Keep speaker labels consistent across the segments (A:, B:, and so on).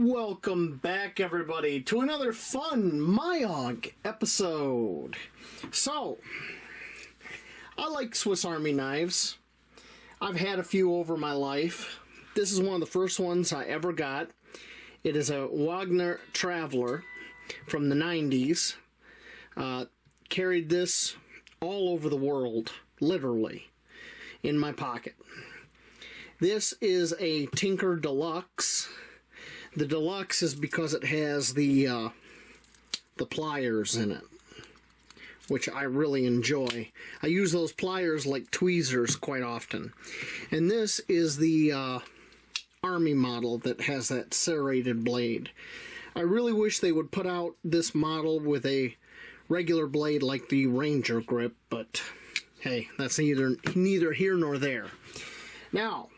A: Welcome back, everybody, to another fun MYOG episode. So, I like Swiss Army knives. I've had a few over my life. This is one of the first ones I ever got. It is a Wagner Traveler from the 90s. Carried this all over the world, literally, in my pocket. This is a Tinker Deluxe. The Deluxe is because it has the pliers in it, which I really enjoy. I use those pliers like tweezers quite often. And this is the Army model that has that serrated blade. I really wish they would put out this model with a regular blade like the Ranger grip, but hey, that's neither here nor there. Now,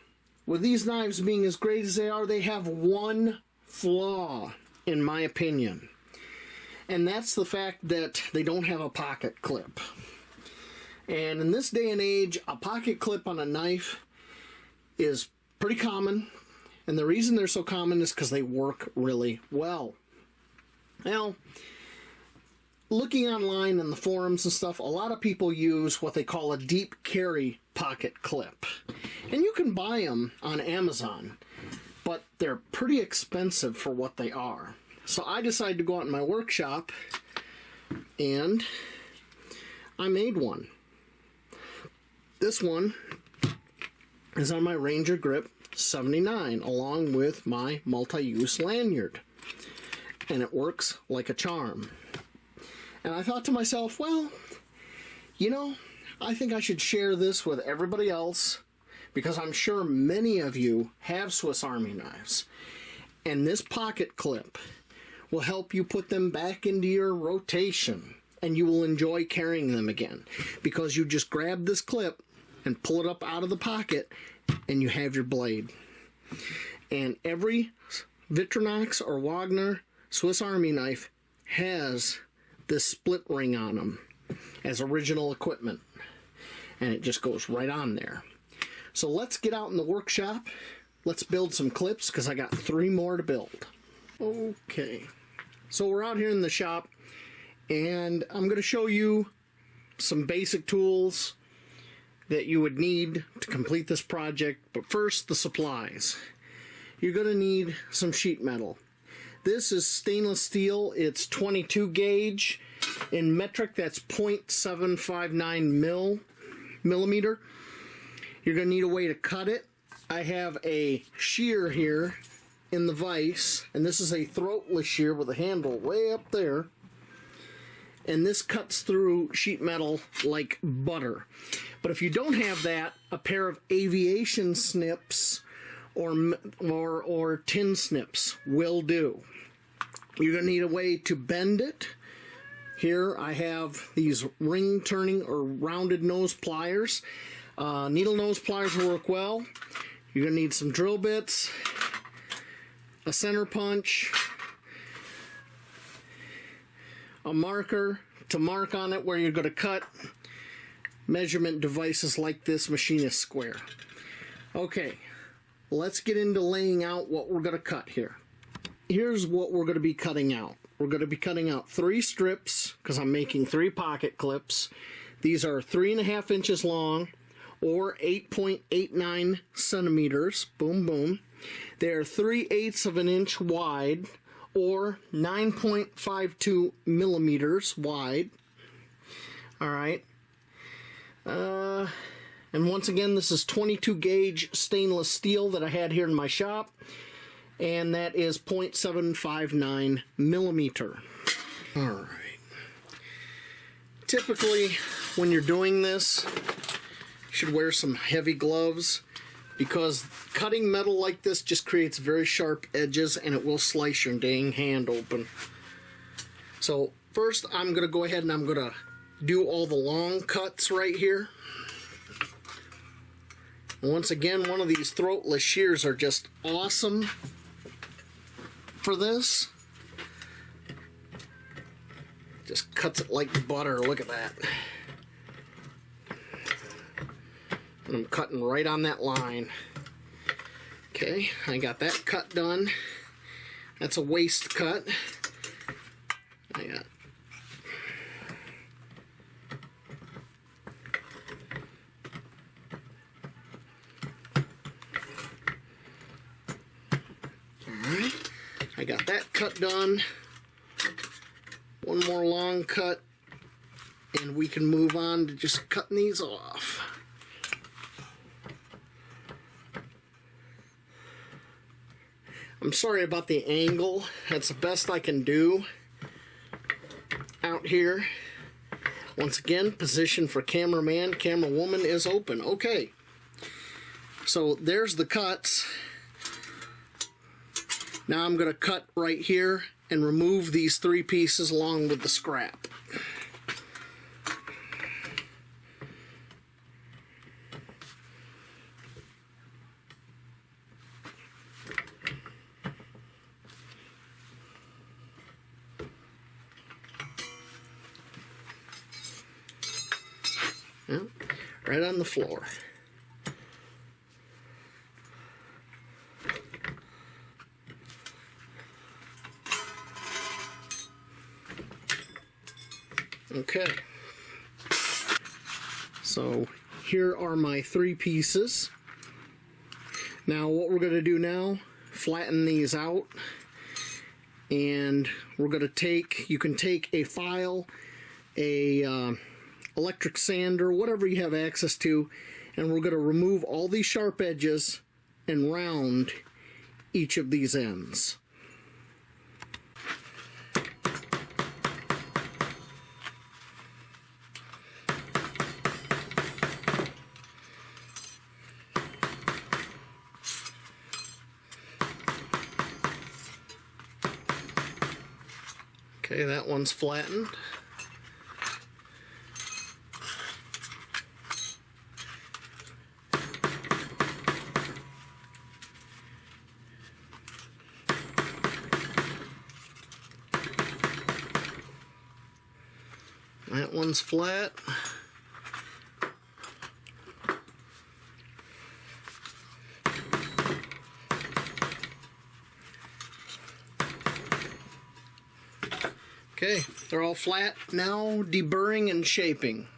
A: with these knives being as great as they have one flaw, in my opinion. And that's the fact that they don't have a pocket clip. And in this day and age, a pocket clip on a knife is pretty common. And the reason they're so common is because they work really well. Now, looking online in the forums and stuff, a lot of people use what they call a deep carry pocket clip. And you can buy them on Amazon, but they're pretty expensive for what they are. So I decided to go out in my workshop and I made one. This one is on my Ranger Grip 79 along with my multi-use lanyard. And it works like a charm. And I thought to myself, well, you know, I think I should share this with everybody else because I'm sure many of you have Swiss Army knives. And this pocket clip will help you put them back into your rotation and you will enjoy carrying them again because you just grab this clip and pull it up out of the pocket and you have your blade. And every Victorinox or Wagner Swiss Army knife has this split ring on them as original equipment, and it just goes right on there. So let's get out in the workshop. Let's build some clips because I got 3 more to build. Okay, so we're out here in the shop and I'm going to show you some basic tools that you would need to complete this project. But first, the supplies. You're going to need some sheet metal. This is stainless steel. It's 22 gauge. In metric, that's 0.759 millimeter. You're going to need a way to cut it. I have a shear here in the vise, and this is a throatless shear with a handle way up there. And this cuts through sheet metal like butter. But if you don't have that, a pair of aviation snips or tin snips will do. You're going to need a way to bend it. Here I have these ring turning or rounded nose pliers. Needle nose pliers will work well. You're going to need some drill bits, a center punch, a marker to mark on it where you're going to cut, measurement devices like this machinist square. Okay, let's get into laying out what we're going to cut here. Here's what we're going to be cutting out. We're going to be cutting out 3 strips because I'm making 3 pocket clips. These are 3.5 inches long or 8.89 centimeters. Boom, boom. They're 3/8 of an inch wide or 9.52 millimeters wide. All right. And once again, this is 22 gauge stainless steel that I had here in my shop. And that is 0.759 millimeter. All right. Typically, when you're doing this, you should wear some heavy gloves because cutting metal like this just creates very sharp edges and it will slice your dang hand open. So first, I'm going to go ahead and I'm going to do all the long cuts right here. And once again, one of these throatless shears are just awesome for this. Just cuts it like butter. Look at that. And I'm cutting right on that line. Okay, I got that cut done. That's a waste cut. I got I got that cut done. One more long cut, and we can move on to just cutting these off. I'm sorry about the angle. That's the best I can do out here. Once again, position for cameraman, camerawoman is open. Okay. So there's the cuts. Now I'm going to cut right here and remove these 3 pieces along with the scrap. Yep, right on the floor. Okay, so here are my 3 pieces. Now what we're going to do now, flatten these out, and we're going to take, you can take a file, a electric sander, whatever you have access to, and we're going to remove all these sharp edges and round each of these ends. Okay, that one's flattened. That one's flat. Okay, they're all flat. Now deburring and shaping.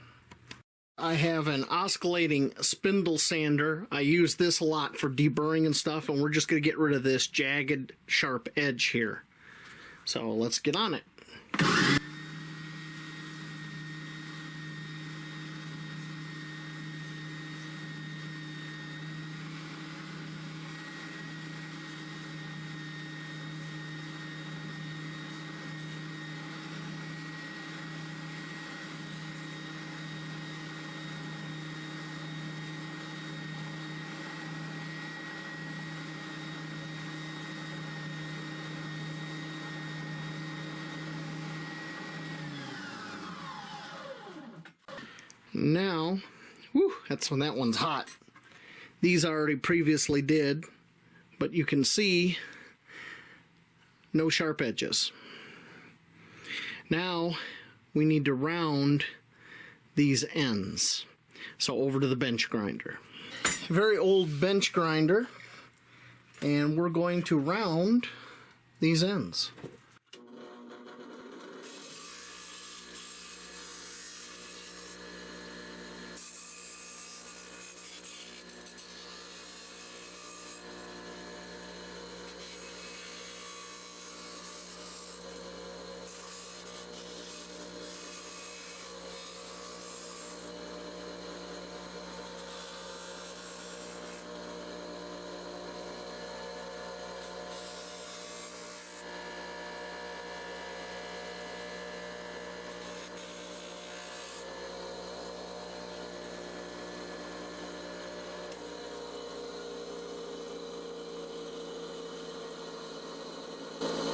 A: I have an oscillating spindle sander. I use this a lot for deburring and stuff, and we're just going to get rid of this jagged, sharp edge here. So let's get on it. Now, whew, that's when that one's hot. These I already previously did, but you can see no sharp edges. Now we need to round these ends. So over to the bench grinder. Very old bench grinder, and we're going to round these ends.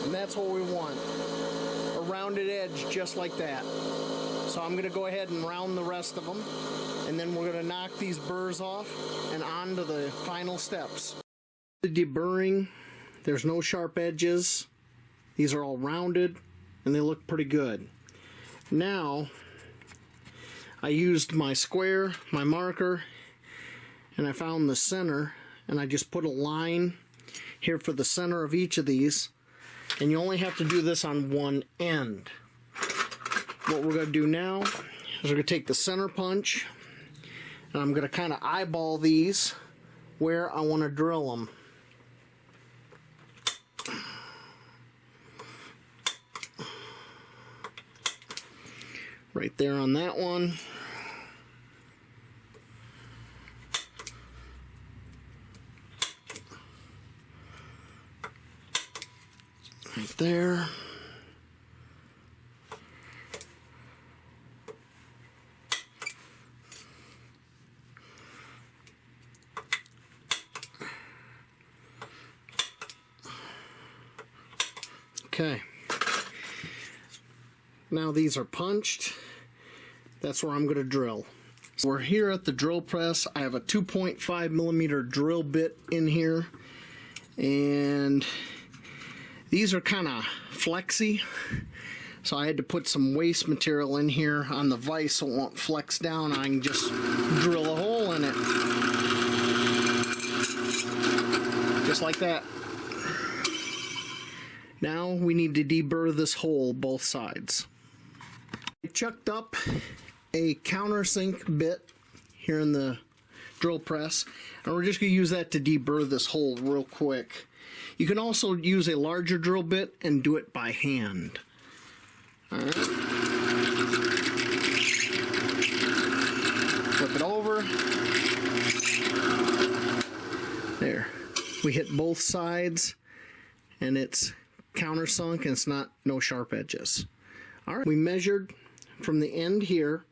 A: And that's what we want, a rounded edge just like that. So I'm going to go ahead and round the rest of them, and then we're going to knock these burrs off and on to the final steps. The deburring, there's no sharp edges. These are all rounded and they look pretty good. Now I used my square, my marker, and I found the center, and I just put a line here for the center of each of these, And you only have to do this on one end. What we're going to do now is we're going to take the center punch, and I'm going to kind of eyeball these where I want to drill them. Right there on that one. Right there. Okay. Now these are punched. That's where I'm going to drill. So we're here at the drill press. I have a 2.5 millimeter drill bit in here, and these are kind of flexy, so I had to put some waste material in here on the vise so it won't flex down. I can just drill a hole in it, just like that. Now we need to deburr this hole both sides. I chucked up a countersink bit here in the drill press, and we're just going to use that to deburr this hole real quick. You can also use a larger drill bit and do it by hand. Alright. Flip it over. There. We hit both sides, and it's countersunk, and it's no sharp edges. Alright. We measured from the end here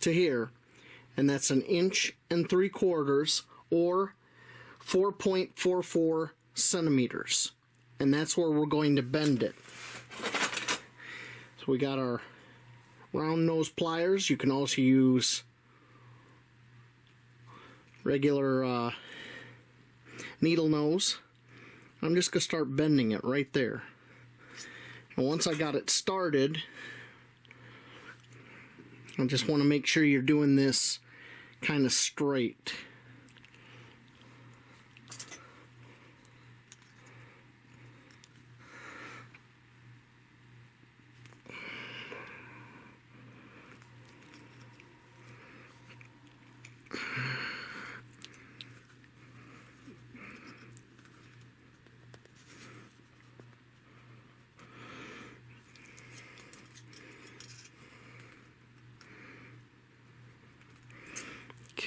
A: to here, and that's 1 3/4 inches or 4.44 centimeters, and that's where we're going to bend it. So we got our round nose pliers. You can also use regular needle nose. I'm just going to start bending it right there. And once I got it started, I just want to make sure you're doing this kind of straight.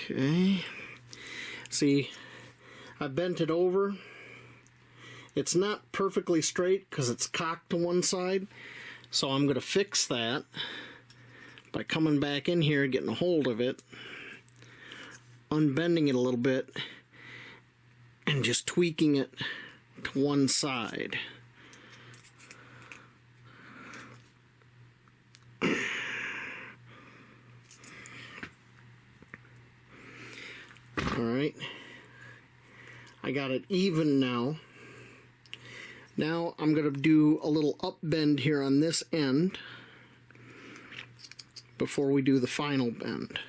A: Okay, see, I bent it over. It's not perfectly straight because it's cocked to one side, so I'm going to fix that by coming back in here, getting a hold of it, unbending it a little bit, and just tweaking it to one side. Alright, I got it even now. Now I'm going to do a little up bend here on this end before we do the final bend.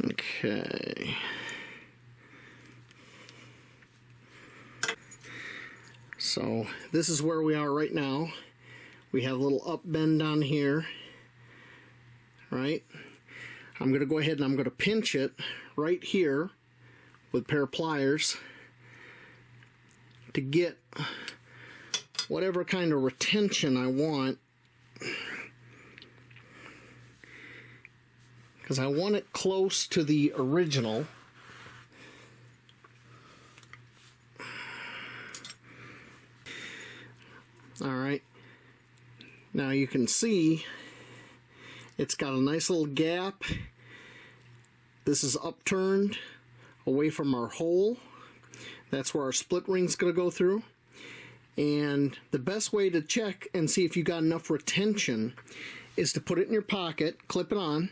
A: Okay. So this is where we are right now. We have a little up bend on here, right? I'm going to go ahead and I'm going to pinch it right here with a pair of pliers to get whatever kind of retention I want, because I want it close to the original. Alright, now you can see it's got a nice little gap. This is upturned away from our hole. That's where our split ring's going to go through. And the best way to check and see if you got enough retention is to put it in your pocket, clip it on,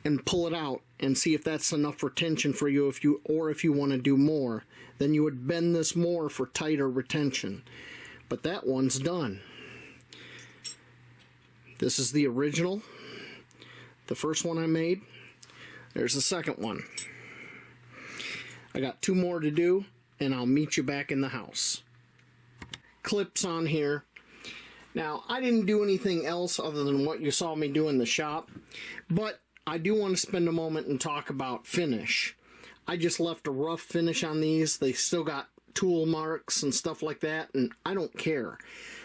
A: and pull it out and see if that's enough retention for you, if you want to do more. Then you would bend this more for tighter retention. But that one's done. This is the original. the first one I made. There's the second one. I got 2 more to do, and I'll meet you back in the house. Clips on here. Now, I didn't do anything else other than what you saw me do in the shop, but I do want to spend a moment and talk about finish. I just left a rough finish on these. They still got tool marks and stuff like that, and I don't care.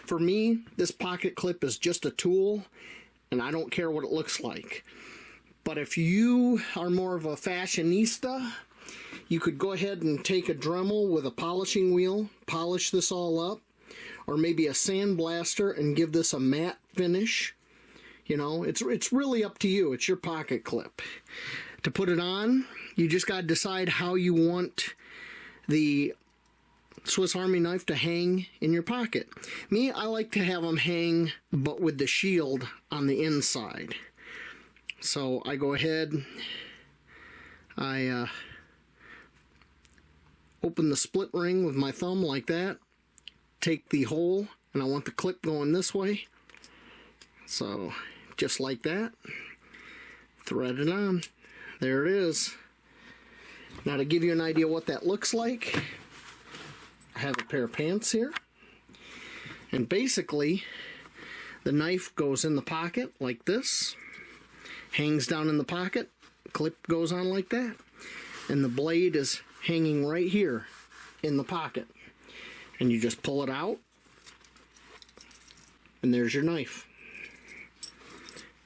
A: For me, this pocket clip is just a tool, and I don't care what it looks like. But if you are more of a fashionista, you could go ahead and take a Dremel with a polishing wheel, polish this all up, or maybe a sandblaster and give this a matte finish. You know, it's really up to you. It's your pocket clip. To put it on, you just got to decide how you want the Swiss Army knife to hang in your pocket. Me, I like to have them hang, but with the shield on the inside. So I go ahead, I open the split ring with my thumb like that, take the hole, and I want the clip going this way. So just like that, thread it on. There it is. Now to give you an idea what that looks like, I have a pair of pants here, and basically the knife goes in the pocket like this, hangs down in the pocket, clip goes on like that, and the blade is hanging right here in the pocket, and you just pull it out, and there's your knife.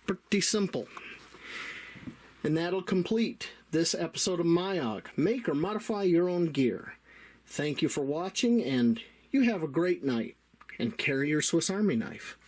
A: Pretty simple. And that'll complete this episode of MYOG. Make or modify your own gear. Thank you for watching, and you have a great night, and carry your Swiss Army knife.